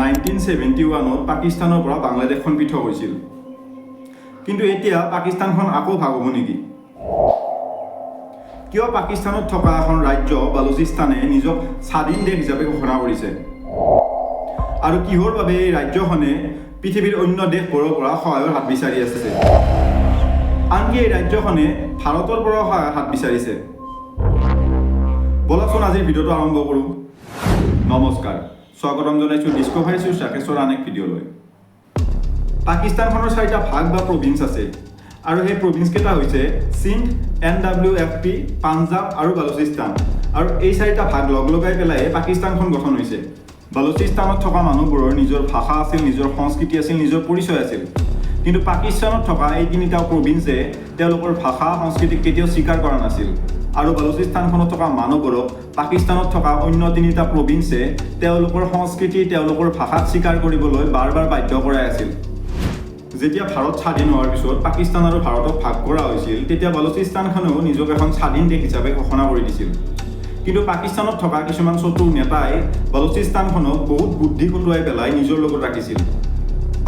1971 পাকিস্তানৰ পৰা বাংলাদেশখন পৃথক হৈছিল। কিন্তু এতিয়া পাকিস্তানখন আকৌ ভাগ হ'ব নেকি? কিয় পাকিস্তানত থকা এখন ৰাজ্য বালুচিস্তানে নিজক স্বাধীন দেশ হিচাপে ঘোষণা কৰিছে? আৰু কিহৰ বাবে এই ৰাজ্যখনে পৃথিৱীৰ অন্য দেশবোৰৰ পৰা সহায়ৰ হাত বিচাৰি আছে? আনকি এই ৰাজ্যখনে ভাৰতৰ পৰা সহায়ৰ হাত বিচাৰিছে। বলকচোন আজিৰ ভিডিঅ'টো আৰম্ভ কৰোঁ। নমস্কাৰ, স্বাগতম জনাইছোঁ ডিস্কভাৰী চিউজ ৰাকেশৰ আন এক ভিডিঅ'লৈ। পাকিস্তানখনৰ 4টা ভাগ বা প্ৰভিন্স আছে আৰু সেই প্ৰভিন্সকেইটা হৈছে সিন্ধ, NWFP, পাঞ্জাৱ আৰু বালুচিস্তান। আৰু এই 4টা ভাগ লগ লগাই পেলাই পাকিস্তানখন গঠন হৈছে। বালুচিস্তানত থকা মানুহবোৰৰ নিজৰ ভাষা আছিল, নিজৰ সংস্কৃতি আছিল, নিজৰ পৰিচয় আছিল। কিন্তু পাকিস্তানত থকা এই 3টা প্ৰভিন্সে তেওঁলোকৰ ভাষা সংস্কৃতিক কেতিয়াও স্বীকাৰ কৰা নাছিল। আৰু বালুচিস্তানখনত থকা মানুহবোৰক পাকিস্তানত থকা অন্য 3টা প্ৰভিন্সে তেওঁলোকৰ সংস্কৃতি, তেওঁলোকৰ ভাষাক স্বীকাৰ কৰিবলৈ বাৰ বাৰ বাধ্য কৰাই আছিল। যেতিয়া ভাৰত স্বাধীন হোৱাৰ পিছত পাকিস্তান আৰু ভাৰতক ভাগ কৰা হৈছিল, তেতিয়া বালুচিস্তানখনেও নিজক এখন স্বাধীন দেশ হিচাপে ঘোষণা কৰি দিছিল। কিন্তু পাকিস্তানত থকা কিছুমান চতুৰ নেতাই বালুচিস্তানখনক বহুত বুদ্ধি খটুৱাই পেলাই নিজৰ লগত ৰাখিছিল।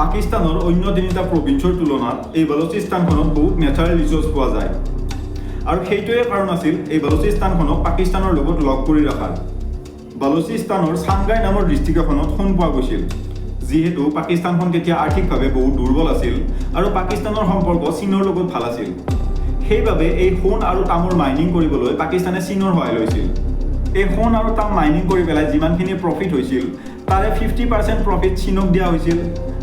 পাকিস্তানৰ অন্য 3টা প্ৰভিন্সৰ তুলনাত এই বালুচিস্তানখনত বহুত নেচাৰেল ৰিচোৰ্চ পোৱা যায়। আৰু সেইটোৱে কাৰণ আছিল এই বালুচিস্তানখনক পাকিস্তানৰ লগত লগ কৰি ৰখাৰ। বালুচিস্তানৰ চাংগাই নামৰ ডিষ্ট্ৰিক্ট এখনত সোণ পোৱা গৈছিল, যিহেতু পাকিস্তানখন তেতিয়া আৰ্থিকভাৱে বহুত দুৰ্বল আছিল আৰু পাকিস্তানৰ সম্পৰ্ক চীনৰ লগত ভাল আছিল। সেইবাবে এই সোণ আৰু তামৰ মাইনিং কৰিবলৈ পাকিস্তানে চীনৰ সহায় লৈছিল। এই সোণ আৰু তাম মাইনিং কৰি পেলাই যিমানখিনি প্ৰফিট হৈছিল, তাৰে 50% প্ৰফিট চীনক দিয়া হৈছিল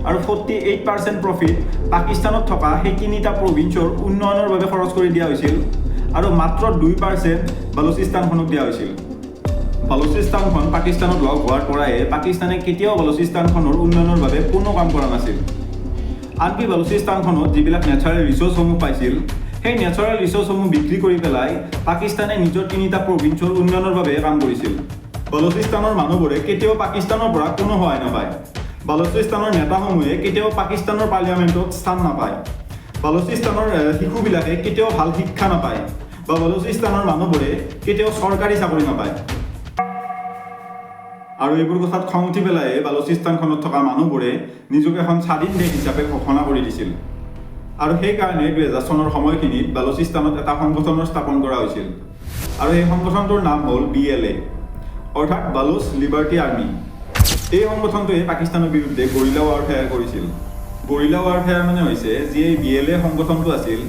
আৰু 48% প্ৰফিট পাকিস্তানত থকা সেই 3টা প্ৰভিন্সৰ উন্নয়নৰ বাবে খৰচ কৰি দিয়া হৈছিল আৰু মাত্ৰ 2% বালুচিস্তানখনক দিয়া হৈছিল। বালুচিস্তানখন পাকিস্তানত লগ হোৱাৰ পৰাই পাকিস্তানে কেতিয়াও বালুচিস্তানখনৰ উন্নয়নৰ বাবে কোনো কাম কৰা নাছিল। আনকি বালুচিস্তানখনত যিবিলাক নেচাৰেল ৰিচোৰ্চসমূহ পাইছিল, সেই নেচাৰেল ৰিচোৰ্চসমূহ বিক্ৰী কৰি পেলাই পাকিস্তানে নিজৰ 3টা প্ৰভিন্সৰ উন্নয়নৰ বাবে কাম কৰিছিল। বালুচিস্তানৰ মানুহবোৰে কেতিয়াও পাকিস্তানৰ পৰা কোনো সহায় নাপায়। বালুচিস্তানৰ নেতাসমূহে কেতিয়াও পাকিস্তানৰ পাৰ্লিয়ামেণ্টত স্থান নাপায়। বালুচিস্তানৰ শিশুবিলাকে কেতিয়াও ভাল শিক্ষা নাপায় বা বালুচিস্তানৰ মানুহবোৰে কেতিয়াও চৰকাৰী চাকৰি নাপায়। আৰু এইবোৰ কথাত খং উঠি পেলাই বালুচিস্তানখনত থকা মানুহবোৰে নিজকে এখন স্বাধীন দেশ হিচাপে ঘোষণা কৰি দিছিল। আৰু সেইকাৰণে 2000 চনৰ সময়খিনিত বালুচিস্তানত এটা সংগঠনৰ স্থাপন কৰা হৈছিল আৰু এই সংগঠনটোৰ নাম হ'ল BLA, অৰ্থাৎ বালুচ লিবাৰ্টি আৰ্মি। এই সংগঠনটোৱে পাকিস্তানৰ বিৰুদ্ধে গৰিলা ৱাৰফেয়াৰ কৰিছিল। গৰিলা ৱাৰফেয়াৰ মানে হৈছে যি এই BLA সংগঠনটো আছিল,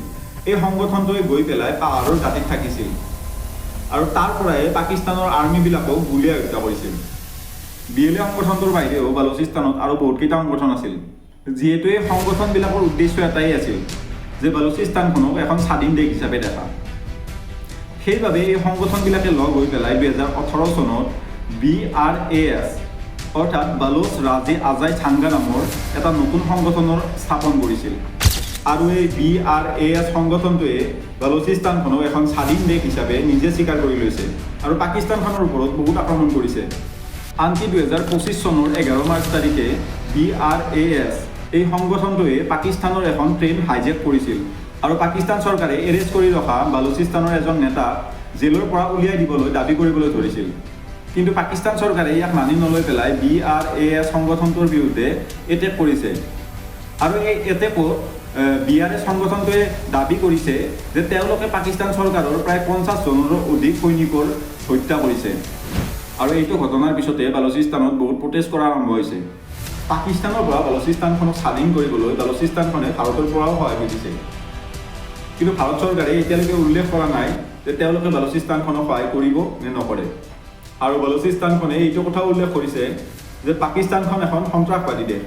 এই সংগঠনটোৱে গৈ পেলাই পাহাৰৰ দাঁতিত থাকিছিল আৰু তাৰ পৰাই পাকিস্তানৰ আৰ্মিবিলাকক গুলীয়াই হত্যা কৰিছিল। BLA সংগঠনটোৰ বাহিৰেও বালুচিস্তানত আৰু বহুতকেইটা সংগঠন আছিল, যিহেতু এই সংগঠনবিলাকৰ উদ্দেশ্য এটাই আছিল যে বালুচিস্তানখনক এখন স্বাধীন দেশ হিচাপে দেখা। সেইবাবে এই সংগঠনবিলাকে লগ হৈ পেলাই 2018 চনত BRAS অৰ্থাৎ বালুচ ৰাজে আজাই চাংগা নামৰ এটা নতুন সংগঠনৰ স্থাপন কৰিছিল। আৰু এই BRAS সংগঠনটোৱে বালুচিস্তানখনক এখন স্বাধীন দেশ হিচাপে নিজে স্বীকাৰ কৰি লৈছে আৰু পাকিস্তানখনৰ ওপৰত বহুত আক্ৰমণ কৰিছে। আনকি 2025 চনৰ 11 মাৰ্চ তাৰিখে BRAS এই সংগঠনটোৱে পাকিস্তানৰ এখন ট্ৰেইন হাইজেক কৰিছিল আৰু পাকিস্তান চৰকাৰে এৰেষ্ট কৰি ৰখা বালুচিস্তানৰ এজন নেতাক জেলৰ পৰা উলিয়াই দিবলৈ দাবী কৰিবলৈ ধৰিছিল। কিন্তু পাকিস্তান চৰকাৰে ইয়াক মানি নলৈ পেলাই BRAS সংগঠনটোৰ বিৰুদ্ধে এটেক কৰিছে। আৰু এই এটেকত BRAS সংগঠনটোৱে দাবী কৰিছে যে তেওঁলোকে পাকিস্তান চৰকাৰৰ প্ৰায় 50 জনৰো অধিক সৈনিকৰ হত্যা কৰিছে। আৰু এইটো ঘটনাৰ পিছতে বালুচিস্তানত বহুত প্ৰটেষ্ট কৰা আৰম্ভ হৈছে। পাকিস্তানৰ পৰা বালুচিস্তানখনক স্বাধীন কৰিবলৈ বালুচিস্তানখনে ভাৰতৰ পৰাও সহায় খুজিছে। কিন্তু ভাৰত চৰকাৰে এতিয়ালৈকে উল্লেখ কৰা নাই যে তেওঁলোকে বালুচিস্তানখনক সহায় কৰিব নে নকৰে। আৰু বালুচিস্তানখনে এইটো কথাও উল্লেখ কৰিছে যে পাকিস্তানখন এখন সন্ত্ৰাসবাদী দেশ।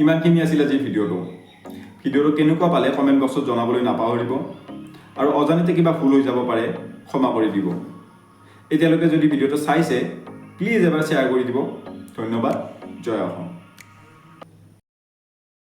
ইমানখিনি আছিল আজিৰ ভিডিঅ'টো কেনেকুৱা পালে কমেণ্ট বক্সত জনাবলৈ নাপাহৰিব আৰু অজানিতে কিবা ভুল হৈ যাব পাৰে ক্ষমা কৰি দিব। এতিয়ালৈকে যদি ভিডিঅ'টো চাইছে প্লিজ এবাৰ শ্বেয়াৰ কৰি দিব। ধন্যবাদ। জয় অসম।